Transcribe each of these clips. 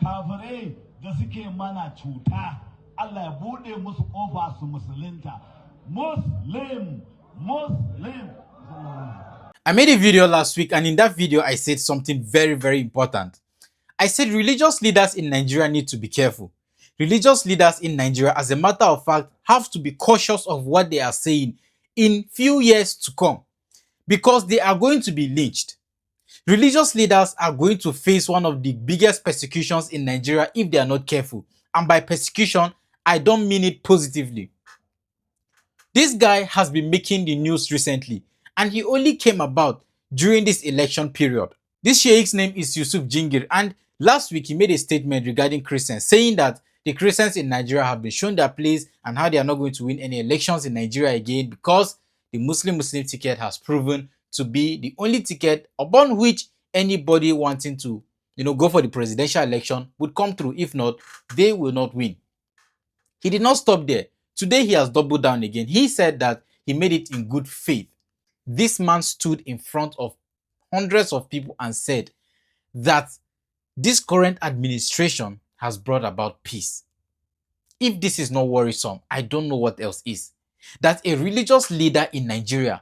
kafirai da suke mana cuta Allah ya bude musu kofa su musulunta. Muslim. I made a video last week, and in that video I said something very, very important. I said religious leaders in Nigeria need to be careful. Religious leaders in Nigeria, as a matter of fact, have to be cautious of what they are saying in few years to come, because they are going to be lynched. Religious leaders are going to face one of the biggest persecutions in Nigeria if they are not careful. And by persecution, I don't mean it positively. This guy has been making the news recently, and he only came about during this election period. This sheikh's name is Yusuf Jingir, and last week he made a statement regarding Christians, saying that the Christians in Nigeria have been shown their place and how they are not going to win any elections in Nigeria again, because the Muslim ticket has proven to be the only ticket upon which anybody wanting to, go for the presidential election would come through. If not, they will not win. He did not stop there. Today he has doubled down again. He said that he made it in good faith. This man stood in front of hundreds of people and said that this current administration has brought about peace. If this is not worrisome, I don't know what else is. That a religious leader in Nigeria,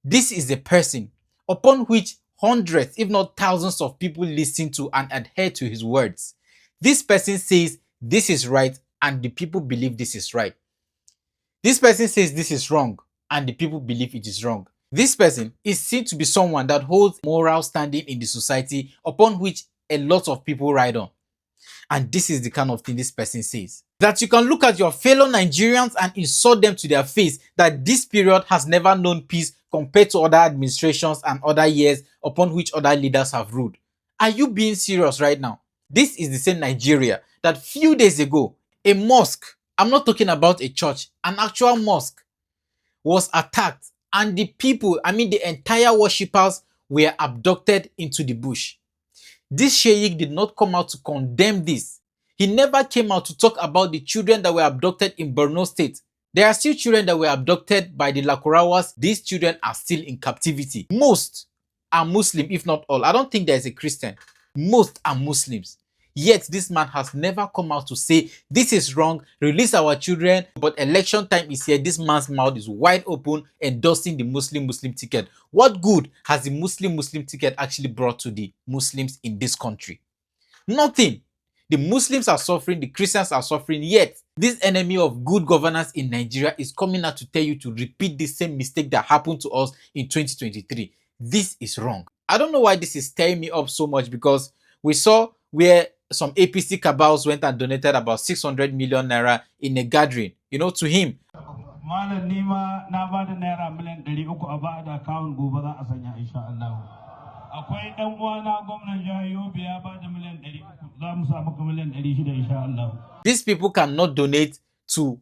this is a person upon which hundreds, if not thousands of people listen to and adhere to his words. This person says this is right and the people believe this is right. This person says this is wrong and the people believe it is wrong. This person is seen to be someone that holds moral standing in the society upon which a lot of people ride on. And this is the kind of thing this person says. That you can look at your fellow Nigerians and insult them to their face that this period has never known peace compared to other administrations and other years upon which other leaders have ruled. Are you being serious right now? This is the same Nigeria that few days ago, a mosque, I'm not talking about a church, an actual mosque was attacked, and the people, the entire worshippers were abducted into the bush. This sheikh did not come out to condemn this. He never came out to talk about the children that were abducted in Borno State. There are still children that were abducted by the Lakurawas. These children are still in captivity. Most are Muslim, if not all. I don't think there is a Christian. Most are Muslims. Yet this man has never come out to say this is wrong, release our children. But election time is here. This man's mouth is wide open, endorsing the Muslim ticket. What good has the Muslim ticket actually brought to the Muslims in this country? Nothing. The Muslims are suffering, the Christians are suffering, yet this enemy of good governance in Nigeria is coming out to tell you to repeat the same mistake that happened to us in 2023. This is wrong. I don't know why this is tearing me up so much, because we saw where some APC cabals went and donated about 600 million naira in a gathering, to him. These people cannot donate to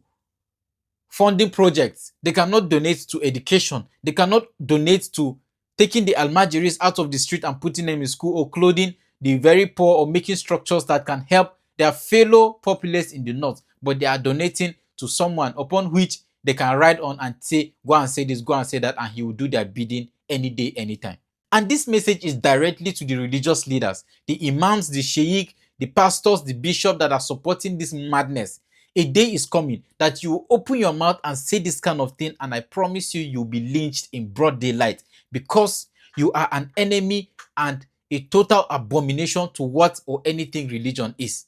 funding projects. They cannot donate to education. They cannot donate to taking the Almajiris out of the street and putting them in school, or clothing the very poor, or making structures that can help their fellow populace in the north. But they are donating to someone upon which they can ride on and say, go and say this, go and say that, and he will do their bidding any day, anytime. And this message is directly to the religious leaders, the Imams, the Sheikh, the pastors, the bishop that are supporting this madness. A day is coming that you will open your mouth and say this kind of thing, and I promise you, you'll be lynched in broad daylight, because you are an enemy and a total abomination to what or anything religion is.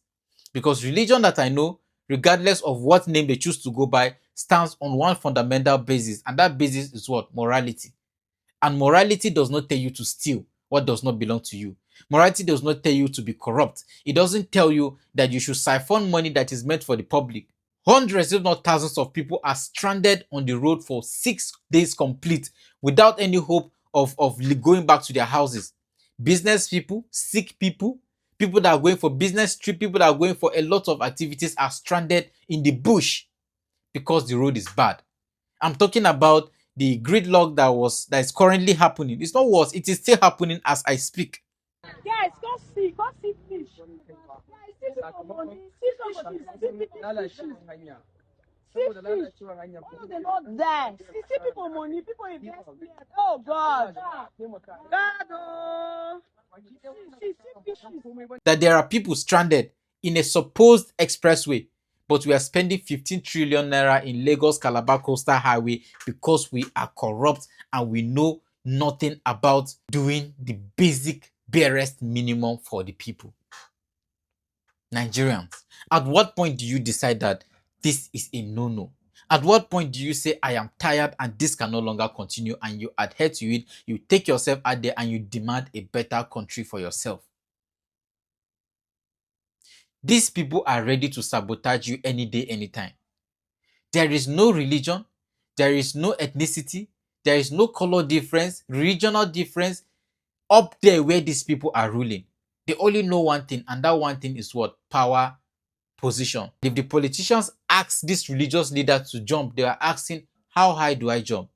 Because religion that I know, regardless of what name they choose to go by, stands on one fundamental basis, and that basis is what? Morality. And morality does not tell you to steal what does not belong to you. Morality does not tell you to be corrupt. It doesn't tell you that you should siphon money that is meant for the public. Hundreds, if not thousands of people are stranded on the road for 6 days complete without any hope of going back to their houses. Business people, sick people, people that are going for business trip, people that are going for a lot of activities are stranded in the bush because the road is bad. I'm talking about the gridlock that is currently happening. It's not worse, it is still happening as I speak. Guys, go see fish. Guys, see some money, see somebody, see fish. All of them not there. See people money, people invest here. Oh God. God, oh. See fishes. That there are people stranded in a supposed expressway, but we are spending 15 trillion naira in Lagos Calabar Coastal Highway because we are corrupt and we know nothing about doing the basic barest minimum for the people. Nigerians, at what point do you decide that this is a no-no? At what point do you say, I am tired and this can no longer continue, and you adhere to it, you take yourself out there and you demand a better country for yourself? These people are ready to sabotage you any day, anytime. There is no religion, there is no ethnicity, there is no color difference, regional difference up there where these people are ruling. They only know one thing, and that one thing is what? Power, position. If the politicians ask this religious leader to jump, they are asking, how high do I jump?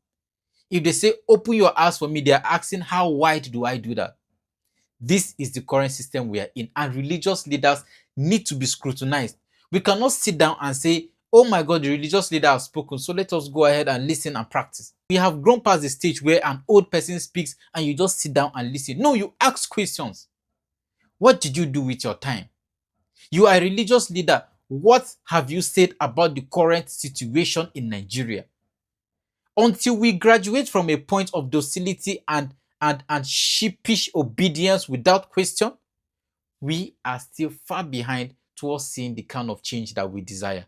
If they say, open your ass for me, they are asking, how wide do I do that? This is the current system we are in, and religious leaders need to be scrutinized. We cannot sit down and say, oh my God, the religious leader has spoken, so let us go ahead and listen and practice. We have grown past the stage where an old person speaks and you just sit down and listen. No, you ask questions. What did you do with your time? You are a religious leader. What have you said about the current situation in Nigeria? Until we graduate from a point of docility and sheepish obedience without question, we are still far behind towards seeing the kind of change that we desire.